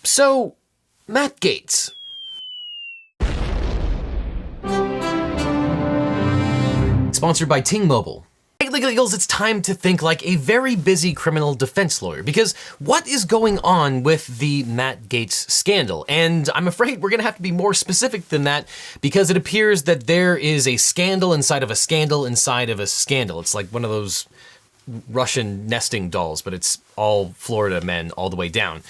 So, Matt Gaetz. Sponsored by Ting Mobile. Hey Legaleagles, it's time to think like a very busy criminal defense lawyer, because what is going on with the Matt Gaetz scandal? And I'm afraid we're gonna have to be more specific than that, because it appears that there is a scandal inside of a scandal inside of a scandal. It's like one of those Russian nesting dolls, but it's all Florida men all the way down.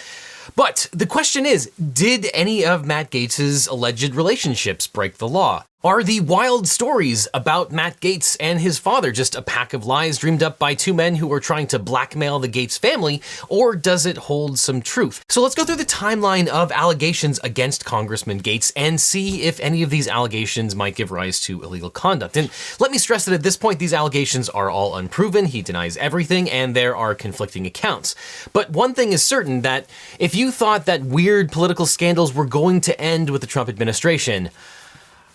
But the question is, did any of Matt Gaetz's alleged relationships break the law? Are the wild stories about Matt Gaetz and his father just a pack of lies dreamed up by two men who were trying to blackmail the Gaetz family, or does it hold some truth? So let's go through the timeline of allegations against Congressman Gaetz and see if any of these allegations might give rise to illegal conduct. And let me stress that at this point, these allegations are all unproven. He denies everything, and there are conflicting accounts. But one thing is certain, that if you thought that weird political scandals were going to end with the Trump administration,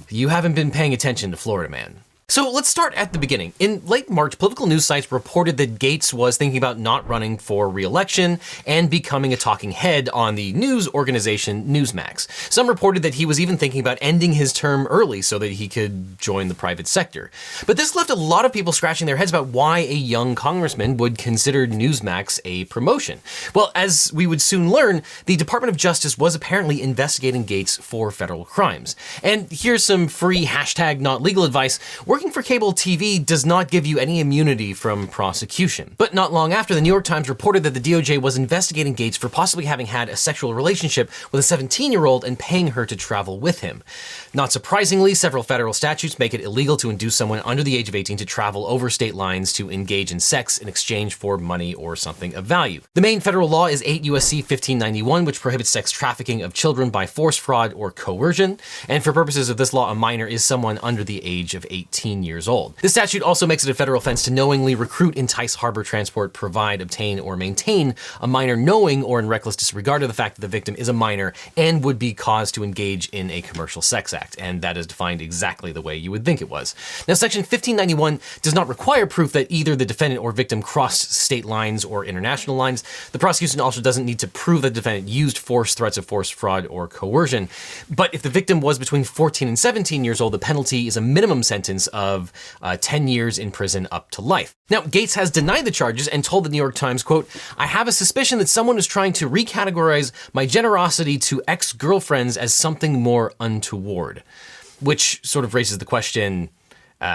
you haven't been paying attention to Florida Man. So let's start at the beginning. In late March, political news sites reported that Gaetz was thinking about not running for re-election and becoming a talking head on the news organization Newsmax. Some reported that he was even thinking about ending his term early so that he could join the private sector. But this left a lot of people scratching their heads about why a young congressman would consider Newsmax a promotion. Well, as we would soon learn, the Department of Justice was apparently investigating Gaetz for federal crimes. And here's some free #NotLegal advice. Working for cable TV does not give you any immunity from prosecution. But not long after, the New York Times reported that the DOJ was investigating Gaetz for possibly having had a sexual relationship with a 17-year-old and paying her to travel with him. Not surprisingly, several federal statutes make it illegal to induce someone under the age of 18 to travel over state lines to engage in sex in exchange for money or something of value. The main federal law is 8 U.S.C. 1591, which prohibits sex trafficking of children by force, fraud, or coercion. And for purposes of this law, a minor is someone under the age of 18 years old. The statute also makes it a federal offense to knowingly recruit, entice, harbor, transport, provide, obtain, or maintain a minor knowing or in reckless disregard of the fact that the victim is a minor and would be caused to engage in a commercial sex act. And that is defined exactly the way you would think it was. Now, Section 1591 does not require proof that either the defendant or victim crossed state lines or international lines. The prosecution also doesn't need to prove that the defendant used force, threats of force, fraud, or coercion. But if the victim was between 14 and 17 years old, the penalty is a minimum sentence of 10 years in prison up to life. Now, Gaetz has denied the charges and told the New York Times, quote, "I have a suspicion that someone is trying to recategorize my generosity to ex-girlfriends as something more untoward," which sort of raises the question,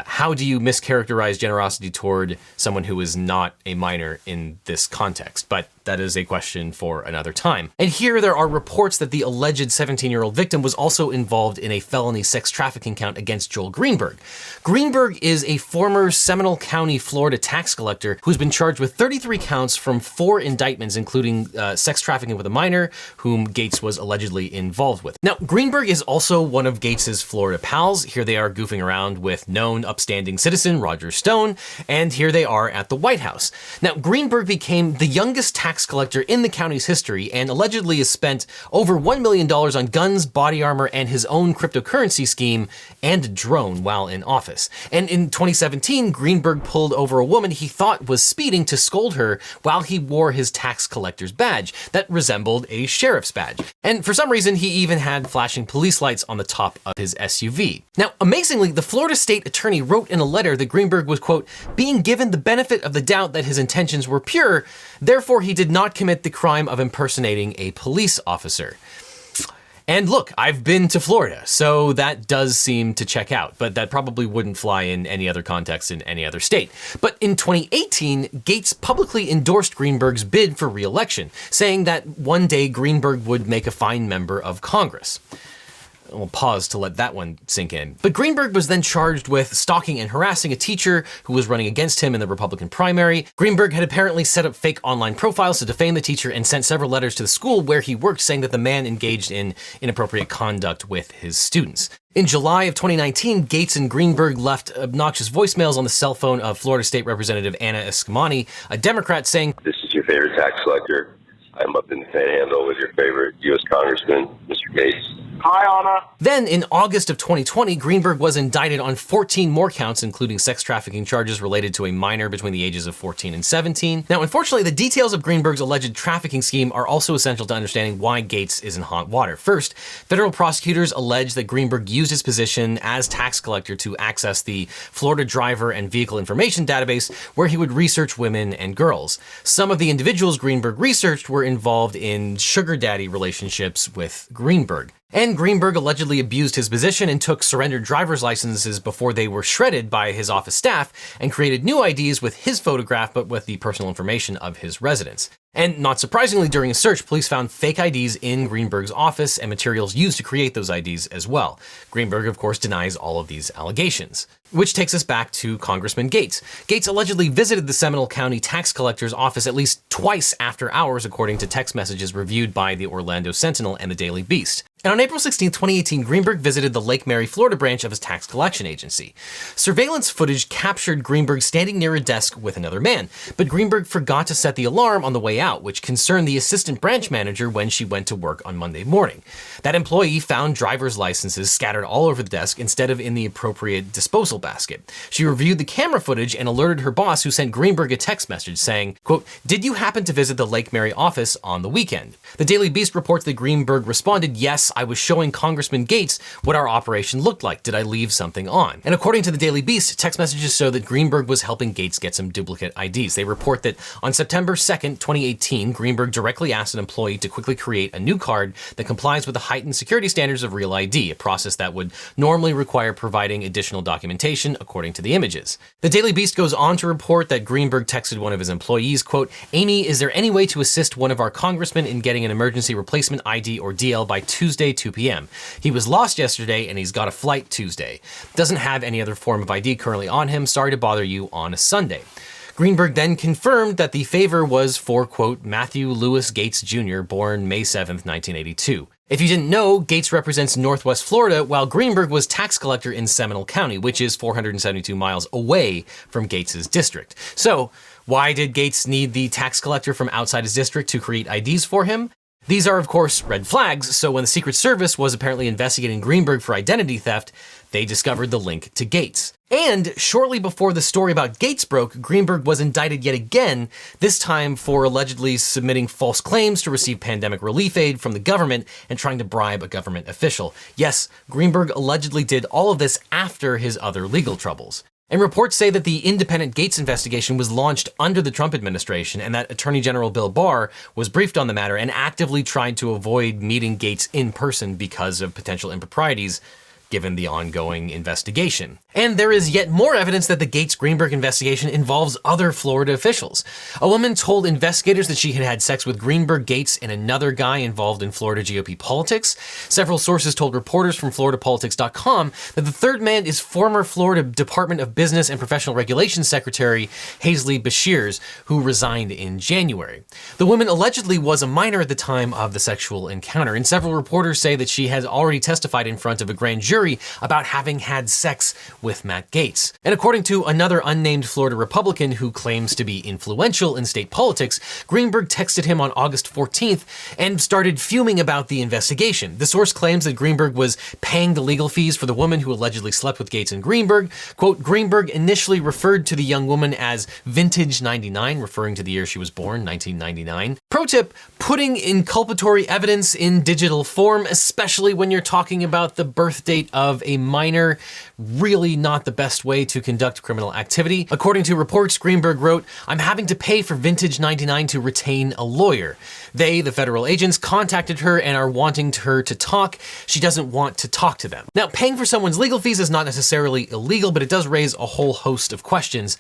how do you mischaracterize generosity toward someone who is not a minor in this context? But that is a question for another time. And here there are reports that the alleged 17-year-old victim was also involved in a felony sex trafficking count against Joel Greenberg. Greenberg is a former Seminole County, Florida tax collector who's been charged with 33 counts from 4 indictments, including sex trafficking with a minor, whom Gaetz was allegedly involved with. Now, Greenberg is also one of Gaetz's Florida pals. Here they are goofing around with known upstanding citizen Roger Stone, and here they are at the White House. Now, Greenberg became the youngest tax collector in the county's history and allegedly has spent over $1 million on guns, body armor, and his own cryptocurrency scheme and a drone while in office. And in 2017, Greenberg pulled over a woman he thought was speeding to scold her while he wore his tax collector's badge that resembled a sheriff's badge. And for some reason, he even had flashing police lights on the top of his SUV. Now, amazingly, the Florida state attorney wrote in a letter that Greenberg was, quote, "being given the benefit of the doubt that his intentions were pure, therefore he did not commit the crime of impersonating a police officer." And look, I've been to Florida, so that does seem to check out, but that probably wouldn't fly in any other context in any other state. But in 2018, Gaetz publicly endorsed Greenberg's bid for re-election, saying that one day Greenberg would make a fine member of Congress. We'll pause to let that one sink in. But Greenberg was then charged with stalking and harassing a teacher who was running against him in the Republican primary. Greenberg had apparently set up fake online profiles to defame the teacher and sent several letters to the school where he worked saying that the man engaged in inappropriate conduct with his students. In July of 2019, Gaetz and Greenberg left obnoxious voicemails on the cell phone of Florida State Representative Anna Eskamani, a Democrat, saying, "This is your favorite tax collector. I'm up in the Panhandle with your favorite U.S. Congressman, Mr. Gaetz. Hi, Anna. Then, in August of 2020, Greenberg was indicted on 14 more counts, including sex trafficking charges related to a minor between the ages of 14 and 17. Now, unfortunately, the details of Greenberg's alleged trafficking scheme are also essential to understanding why Gaetz is in hot water. First, federal prosecutors allege that Greenberg used his position as tax collector to access the Florida driver and vehicle information database, where he would research women and girls. Some of the individuals Greenberg researched were involved in sugar daddy relationships with Greenberg. And Greenberg allegedly abused his position and took surrendered driver's licenses before they were shredded by his office staff and created new IDs with his photograph but with the personal information of his residence. And not surprisingly, during a search, police found fake IDs in Greenberg's office and materials used to create those IDs as well. Greenberg, of course, denies all of these allegations. Which takes us back to Congressman Gaetz. Gaetz allegedly visited the Seminole County tax collector's office at least twice after hours, according to text messages reviewed by the Orlando Sentinel and the Daily Beast. And on April 16, 2018, Greenberg visited the Lake Mary, Florida branch of his tax collection agency. Surveillance footage captured Greenberg standing near a desk with another man, but Greenberg forgot to set the alarm on the way out, which concerned the assistant branch manager when she went to work on Monday morning. That employee found driver's licenses scattered all over the desk instead of in the appropriate disposal basket. She reviewed the camera footage and alerted her boss, who sent Greenberg a text message saying, quote, "Did you happen to visit the Lake Mary office on the weekend?" The Daily Beast reports that Greenberg responded, "Yes, I was showing Congressman Gaetz what our operation looked like. Did I leave something on?" And according to the Daily Beast, text messages show that Greenberg was helping Gaetz get some duplicate IDs. They report that on September 2nd, 2018, Greenberg directly asked an employee to quickly create a new card that complies with the heightened security standards of Real ID, a process that would normally require providing additional documentation, according to the images. The Daily Beast goes on to report that Greenberg texted one of his employees, quote, "Amy, is there any way to assist one of our congressmen in getting an emergency replacement ID or DL by Tuesday, 2 p.m.? He was lost yesterday and he's got a flight Tuesday. Doesn't have any other form of ID currently on him. Sorry to bother you on a Sunday." Greenberg then confirmed that the favor was for, quote, Matthew Lewis Gaetz Jr., born May 7th, 1982. If you didn't know, Gaetz represents Northwest Florida, while Greenberg was tax collector in Seminole County, which is 472 miles away from Gaetz's district. So, why did Gaetz need the tax collector from outside his district to create IDs for him? These are, of course, red flags, so when the Secret Service was apparently investigating Greenberg for identity theft, they discovered the link to Gaetz. And shortly before the story about Gaetz broke, Greenberg was indicted yet again, this time for allegedly submitting false claims to receive pandemic relief aid from the government and trying to bribe a government official. Yes, Greenberg allegedly did all of this after his other legal troubles. And reports say that the independent Gaetz investigation was launched under the Trump administration and that Attorney General Bill Barr was briefed on the matter and actively tried to avoid meeting Gaetz in person because of potential improprieties given the ongoing investigation. And there is yet more evidence that the Gaetz-Greenberg investigation involves other Florida officials. A woman told investigators that she had had sex with Greenberg, Gaetz, and another guy involved in Florida GOP politics. Several sources told reporters from FloridaPolitics.com that the third man is former Florida Department of Business and Professional Relations Secretary Hazley Bashirs, who resigned in January. The woman allegedly was a minor at the time of the sexual encounter, and several reporters say that she has already testified in front of a grand jury about having had sex with Matt Gaetz. And according to another unnamed Florida Republican who claims to be influential in state politics, Greenberg texted him on August 14th and started fuming about the investigation. The source claims that Greenberg was paying the legal fees for the woman who allegedly slept with Gaetz and Greenberg. Quote, Greenberg initially referred to the young woman as Vintage 99, referring to the year she was born, 1999. Pro tip, putting inculpatory evidence in digital form, especially when you're talking about the birth date of a minor, really not the best way to conduct criminal activity. According to reports, Greenberg wrote, "I'm having to pay for Vintage 99 to retain a lawyer. They, the federal agents, contacted her and are wanting her to talk. She doesn't want to talk to them." Now, paying for someone's legal fees is not necessarily illegal, but it does raise a whole host of questions.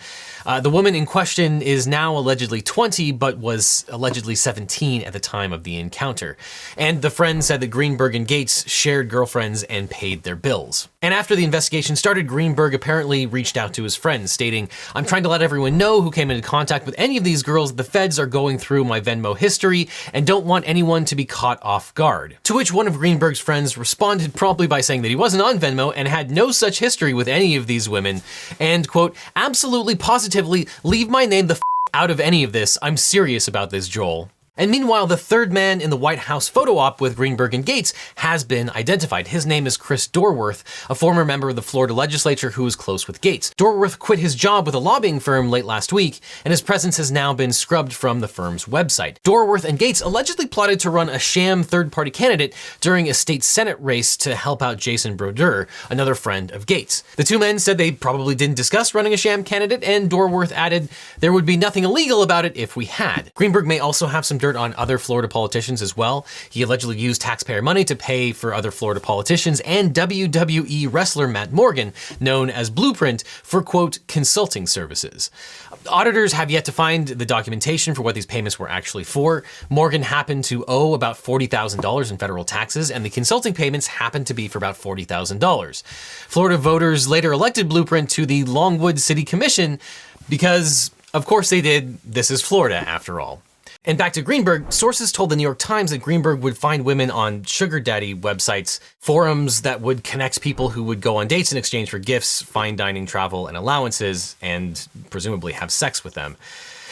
The woman in question is now allegedly 20, but was allegedly 17 at the time of the encounter. And the friend said that Greenberg and Gaetz shared girlfriends and paid their bills. And after the investigation started, Greenberg apparently reached out to his friends, stating, "I'm trying to let everyone know who came into contact with any of these girls. The feds are going through my Venmo history and don't want anyone to be caught off guard." To which one of Greenberg's friends responded promptly by saying that he wasn't on Venmo and had no such history with any of these women, and, quote, "Absolutely positively leave my name the out of any of this. I'm serious about this, Joel." And meanwhile, the third man in the White House photo op with Greenberg and Gaetz has been identified. His name is Chris Dorworth, a former member of the Florida legislature who was close with Gaetz. Dorworth quit his job with a lobbying firm late last week, and his presence has now been scrubbed from the firm's website. Dorworth and Gaetz allegedly plotted to run a sham third-party candidate during a state Senate race to help out Jason Brodeur, another friend of Gaetz. The two men said they probably didn't discuss running a sham candidate, and Dorworth added, "There would be nothing illegal about it if we had." Greenberg may also have some dirt on other Florida politicians as well. He allegedly used taxpayer money to pay for other Florida politicians and WWE wrestler Matt Morgan, known as Blueprint, for, quote, consulting services. Auditors have yet to find the documentation for what these payments were actually for. Morgan happened to owe about $40,000 in federal taxes, and the consulting payments happened to be for about $40,000. Florida voters later elected Blueprint to the Longwood City Commission because, of course they did, this is Florida after all. And back to Greenberg, sources told the New York Times that Greenberg would find women on sugar daddy websites, forums that would connect people who would go on dates in exchange for gifts, fine dining, travel, and allowances, and presumably have sex with them.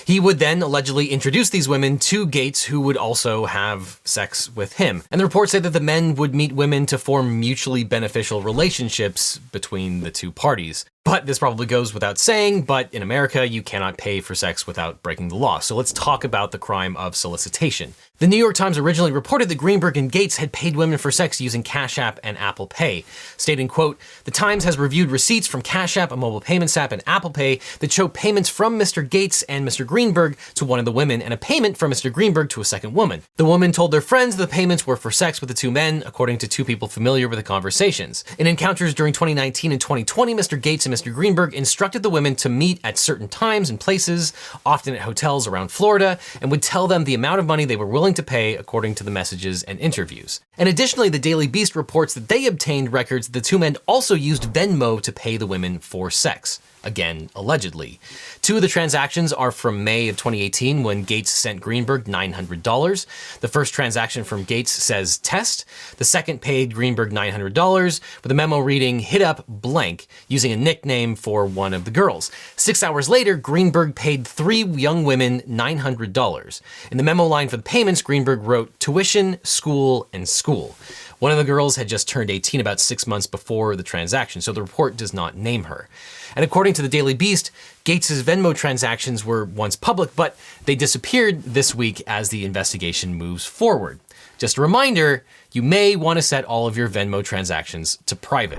He would then allegedly introduce these women to Gaetz, who would also have sex with him. And the reports say that the men would meet women to form mutually beneficial relationships between the two parties. But this probably goes without saying, but in America, you cannot pay for sex without breaking the law. So let's talk about the crime of solicitation. The New York Times originally reported that Greenberg and Gaetz had paid women for sex using Cash App and Apple Pay, stating, quote, "The Times has reviewed receipts from Cash App, a mobile payments app, and Apple Pay that show payments from Mr. Gaetz and Mr. Greenberg to one of the women and a payment from Mr. Greenberg to a second woman. The woman told their friends the payments were for sex with the two men, according to two people familiar with the conversations. In encounters during 2019 and 2020, Mr. Gaetz and Mr. Greenberg instructed the women to meet at certain times and places, often at hotels around Florida, and would tell them the amount of money they were willing to pay according to the messages and interviews." And additionally, the Daily Beast reports that they obtained records that the two men also used Venmo to pay the women for sex. Again, allegedly. Two of the transactions are from May of 2018 when Gaetz sent Greenberg $900. The first transaction from Gaetz says test. The second paid Greenberg $900 with a memo reading hit up blank using a nickname for one of the girls. 6 hours later, Greenberg paid 3 young women $900. In the memo line for the payments, Greenberg wrote tuition, school, and school. One of the girls had just turned 18 about 6 months before the transaction, so the report does not name her. And according to the Daily Beast, Gaetz's Venmo transactions were once public, but they disappeared this week as the investigation moves forward. Just a reminder, you may want to set all of your Venmo transactions to private,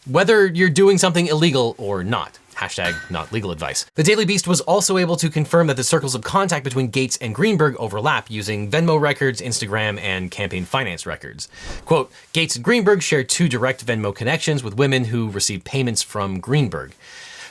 whether you're doing something illegal or not. Hashtag not legal advice. The Daily Beast was also able to confirm that the circles of contact between Gaetz and Greenberg overlap using Venmo records, Instagram, and campaign finance records. Quote, Gaetz and Greenberg share 2 direct Venmo connections with women who received payments from Greenberg.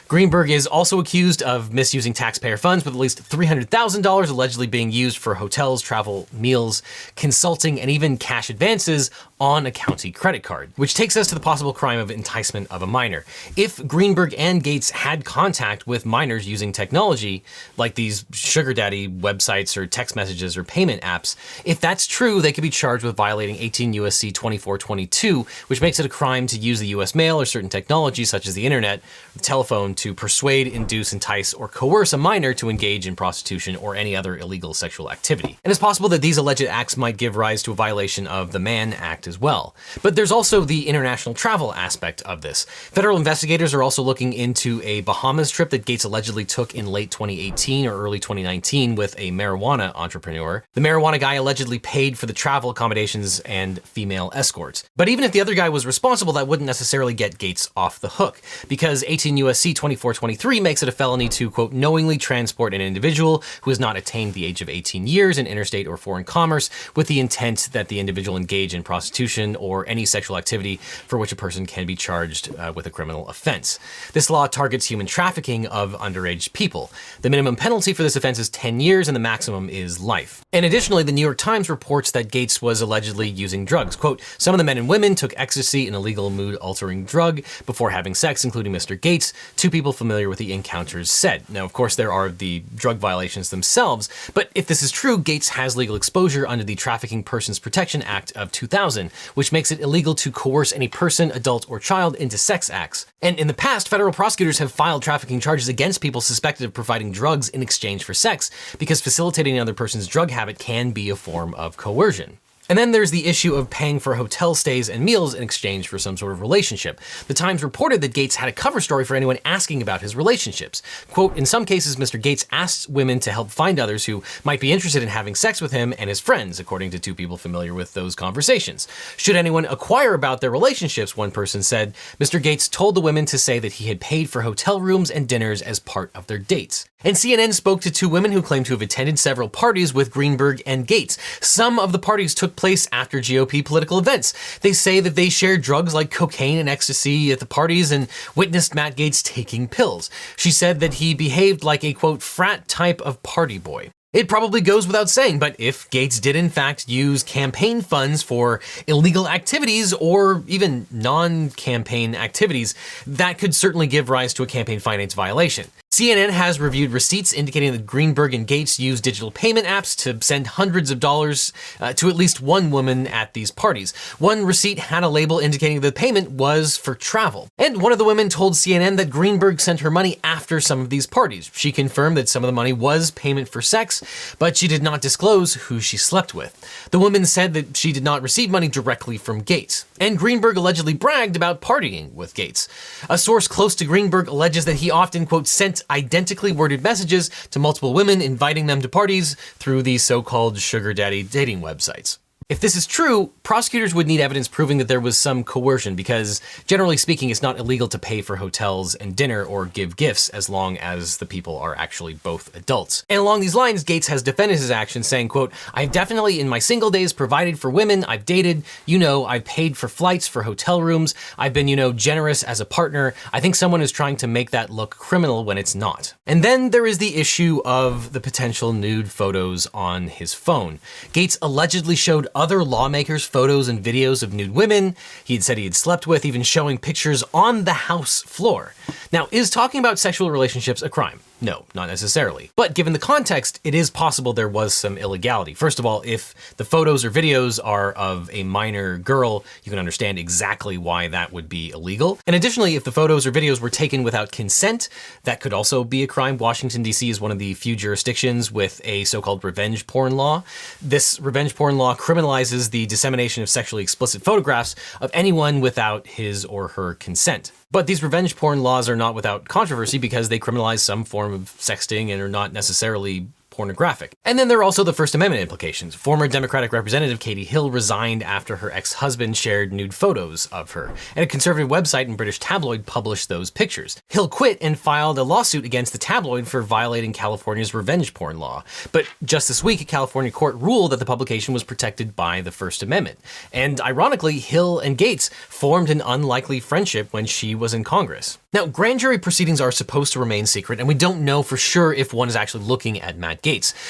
Greenberg is also accused of misusing taxpayer funds, with at least $300,000 allegedly being used for hotels, travel, meals, consulting, and even cash advances on a county credit card, which takes us to the possible crime of enticement of a minor. If Greenberg and Gaetz had contact with minors using technology, like these sugar daddy websites or text messages or payment apps, if that's true, they could be charged with violating 18 U.S.C. 2422, which makes it a crime to use the U.S. mail or certain technology such as the internet, the telephone, to persuade, induce, entice, or coerce a minor to engage in prostitution or any other illegal sexual activity. And it's possible that these alleged acts might give rise to a violation of the Mann Act as well. But there's also the international travel aspect of this. Federal investigators are also looking into a Bahamas trip that Gaetz allegedly took in late 2018 or early 2019 with a marijuana entrepreneur. The marijuana guy allegedly paid for the travel accommodations and female escorts. But even if the other guy was responsible, that wouldn't necessarily get Gaetz off the hook, because 18 U.S.C. 2423 makes it a felony to, quote, knowingly transport an individual who has not attained the age of 18 years in interstate or foreign commerce with the intent that the individual engage in prostitution or any sexual activity for which a person can be charged with a criminal offense. This law targets human trafficking of underage people. The minimum penalty for this offense is 10 years and the maximum is life. And additionally, the New York Times reports that Gaetz was allegedly using drugs. Quote, some of the men and women took ecstasy, an illegal mood-altering drug, before having sex, including Mr. Gaetz. 2 people people familiar with the encounters said. Now, of course, there are the drug violations themselves, but if this is true, Gaetz has legal exposure under the Trafficking Persons Protection Act of 2000, which makes it illegal to coerce any person, adult, or child into sex acts. And in the past, federal prosecutors have filed trafficking charges against people suspected of providing drugs in exchange for sex, because facilitating another person's drug habit can be a form of coercion. And then there's the issue of paying for hotel stays and meals in exchange for some sort of relationship. The Times reported that Gaetz had a cover story for anyone asking about his relationships. Quote, in some cases, Mr. Gaetz asks women to help find others who might be interested in having sex with him and his friends, according to two people familiar with those conversations. Should anyone inquire about their relationships, one person said, Mr. Gaetz told the women to say that he had paid for hotel rooms and dinners as part of their dates. And CNN spoke to two women who claimed to have attended several parties with Greenberg and Gaetz. Some of the parties took place after GOP political events. They say that they shared drugs like cocaine and ecstasy at the parties and witnessed Matt Gaetz taking pills. She said that he behaved like a, quote, frat type of party boy. It probably goes without saying, but if Gaetz did in fact use campaign funds for illegal activities or even non-campaign activities, that could certainly give rise to a campaign finance violation. CNN has reviewed receipts indicating that Greenberg and Gaetz used digital payment apps to send hundreds of dollars to at least one woman at these parties. One receipt had a label indicating the payment was for travel. And one of the women told CNN that Greenberg sent her money after some of these parties. She confirmed that some of the money was payment for sex, but she did not disclose who she slept with. The woman said that she did not receive money directly from Gaetz. And Greenberg allegedly bragged about partying with Gaetz. A source close to Greenberg alleges that he often, quote, sent identically worded messages to multiple women inviting them to parties through these so-called sugar daddy dating websites. If this is true, prosecutors would need evidence proving that there was some coercion because, generally speaking, it's not illegal to pay for hotels and dinner or give gifts as long as the people are actually both adults. And along these lines, Gaetz has defended his actions saying, quote, I've definitely in my single days provided for women I've dated, I've paid for flights for hotel rooms, I've been, generous as a partner. I think someone is trying to make that look criminal when it's not. And then there is the issue of the potential nude photos on his phone. Gaetz allegedly showed other lawmakers photos and videos of nude women he had said he had slept with, even showing pictures on the House floor. Now, is talking about sexual relationships a crime? No, not necessarily. But given the context, it is possible there was some illegality. First of all, if the photos or videos are of a minor girl, you can understand exactly why that would be illegal. And additionally, if the photos or videos were taken without consent, that could also be a crime. Washington, D.C. is one of the few jurisdictions with a so-called revenge porn law. This revenge porn law criminalizes the dissemination of sexually explicit photographs of anyone without his or her consent. But these revenge porn laws are not without controversy because they criminalize some form of sexting and are not necessarily pornographic. And then there are also the First Amendment implications. Former Democratic Representative Katie Hill resigned after her ex-husband shared nude photos of her, and a conservative website and British tabloid published those pictures. Hill quit and filed a lawsuit against the tabloid for violating California's revenge porn law. But just this week, a California court ruled that the publication was protected by the First Amendment. And ironically, Hill and Gaetz formed an unlikely friendship when she was in Congress. Now, grand jury proceedings are supposed to remain secret, and we don't know for sure if one is actually looking at Matt Gaetz.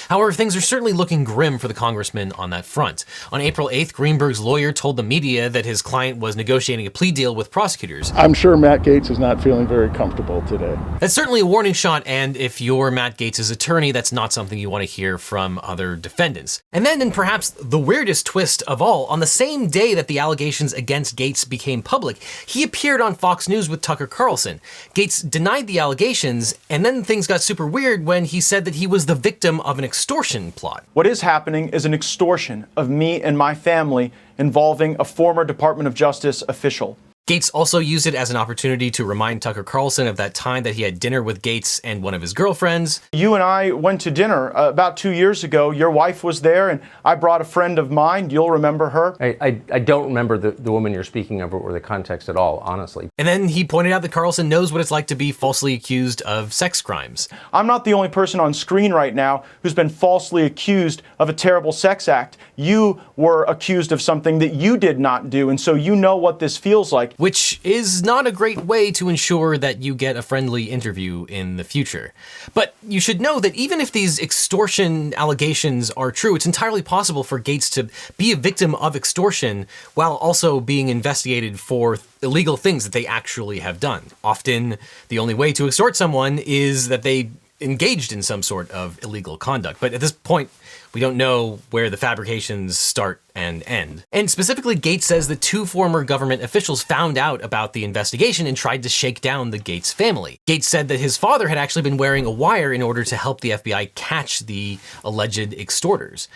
However, things are certainly looking grim for the congressman on that front. On April 8th, Greenberg's lawyer told the media that his client was negotiating a plea deal with prosecutors. I'm sure Matt Gaetz is not feeling very comfortable today. That's certainly a warning shot, and if you're Matt Gaetz's attorney, that's not something you want to hear from other defendants. And then, in perhaps the weirdest twist of all, on the same day that the allegations against Gaetz became public, he appeared on Fox News with Tucker Carlson. Gaetz denied the allegations, and then things got super weird when he said that he was the victim of an extortion plot. What is happening is an extortion of me and my family involving a former Department of Justice official. Gaetz also used it as an opportunity to remind Tucker Carlson of that time that he had dinner with Gaetz and one of his girlfriends. You and I went to dinner about 2 years ago. Your wife was there, and I brought a friend of mine. You'll remember her. I don't remember the woman you're speaking of or the context at all, honestly. And then he pointed out that Carlson knows what it's like to be falsely accused of sex crimes. I'm not the only person on screen right now who's been falsely accused of a terrible sex act. You were accused of something that you did not do, and so you know what this feels like. which is not a great way to ensure that you get a friendly interview in the future. But you should know that even if these extortion allegations are true, it's entirely possible for Gaetz to be a victim of extortion while also being investigated for illegal things that they actually have done. Often, the only way to extort someone is that they engaged in some sort of illegal conduct. But at this point, we don't know where the fabrications start and end. And specifically, Gaetz says that 2 former government officials found out about the investigation and tried to shake down the Gaetz family. Gaetz said that his father had actually been wearing a wire in order to help the FBI catch the alleged extorters.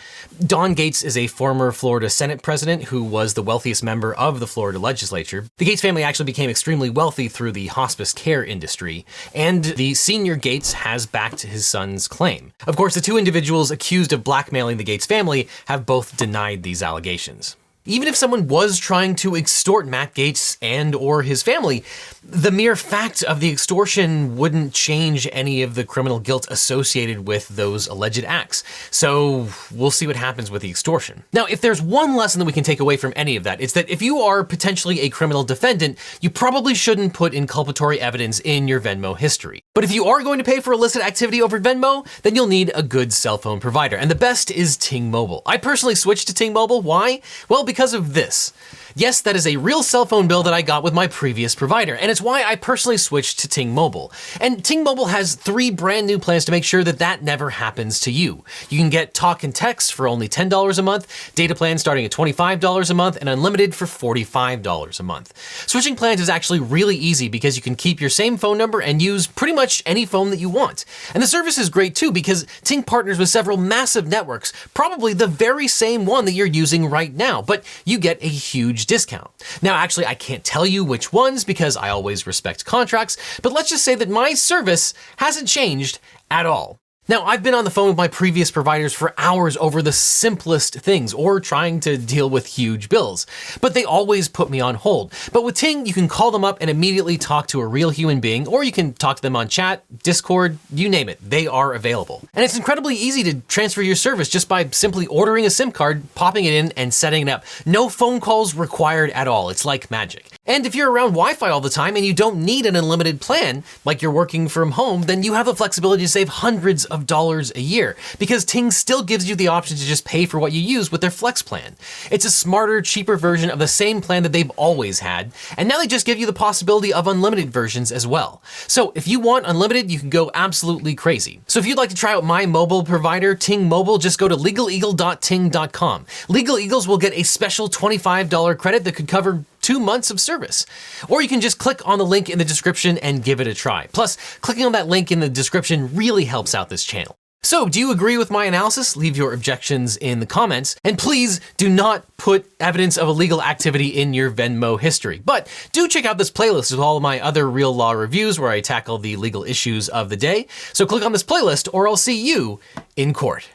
Don Gaetz is a former Florida Senate president who was the wealthiest member of the Florida legislature. The Gaetz family actually became extremely wealthy through the hospice care industry, and the senior Gaetz has backed his son's claim. Of course, the 2 individuals accused of blackmailing the Gaetz family have both denied these allegations. Even if someone was trying to extort Matt Gaetz and or his family, the mere fact of the extortion wouldn't change any of the criminal guilt associated with those alleged acts. So we'll see what happens with the extortion. Now, if there's one lesson that we can take away from any of that, it's that if you are potentially a criminal defendant, you probably shouldn't put inculpatory evidence in your Venmo history. But if you are going to pay for illicit activity over Venmo, then you'll need a good cell phone provider. And the best is Ting Mobile. I personally switched to Ting Mobile. Why? Well, because of this. Yes, that is a real cell phone bill that I got with my previous provider, and it's why I personally switched to Ting Mobile. And Ting Mobile has 3 brand new plans to make sure that that never happens to you. You can get talk and text for only $10 a month, data plans starting at $25 a month, and unlimited for $45 a month. Switching plans is actually really easy because you can keep your same phone number and use pretty much any phone that you want. And the service is great too because Ting partners with several massive networks, probably the very same one that you're using right now, but you get a huge discount. Now, actually, I can't tell you which ones because I always respect contracts, but let's just say that my service hasn't changed at all. Now, I've been on the phone with my previous providers for hours over the simplest things or trying to deal with huge bills, but they always put me on hold. But with Ting, you can call them up and immediately talk to a real human being, or you can talk to them on chat, Discord, you name it, they are available. And it's incredibly easy to transfer your service just by simply ordering a SIM card, popping it in, and setting it up. No phone calls required at all. It's like magic. And if you're around Wi-Fi all the time and you don't need an unlimited plan, like you're working from home, then you have the flexibility to save hundreds of dollars a year because Ting still gives you the option to just pay for what you use with their Flex plan. It's a smarter, cheaper version of the same plan that they've always had, and now they just give you the possibility of unlimited versions as well. So if you want unlimited, you can go absolutely crazy. So if you'd like to try out my mobile provider, Ting Mobile, just go to legaleagle.ting.com. Legal Eagles will get a special $25 credit that could cover 2 months of service. Or you can just click on the link in the description and give it a try. Plus, clicking on that link in the description really helps out this channel. So, do you agree with my analysis? Leave your objections in the comments. And please do not put evidence of illegal activity in your Venmo history. But do check out this playlist with all of my other real law reviews where I tackle the legal issues of the day. So click on this playlist or I'll see you in court.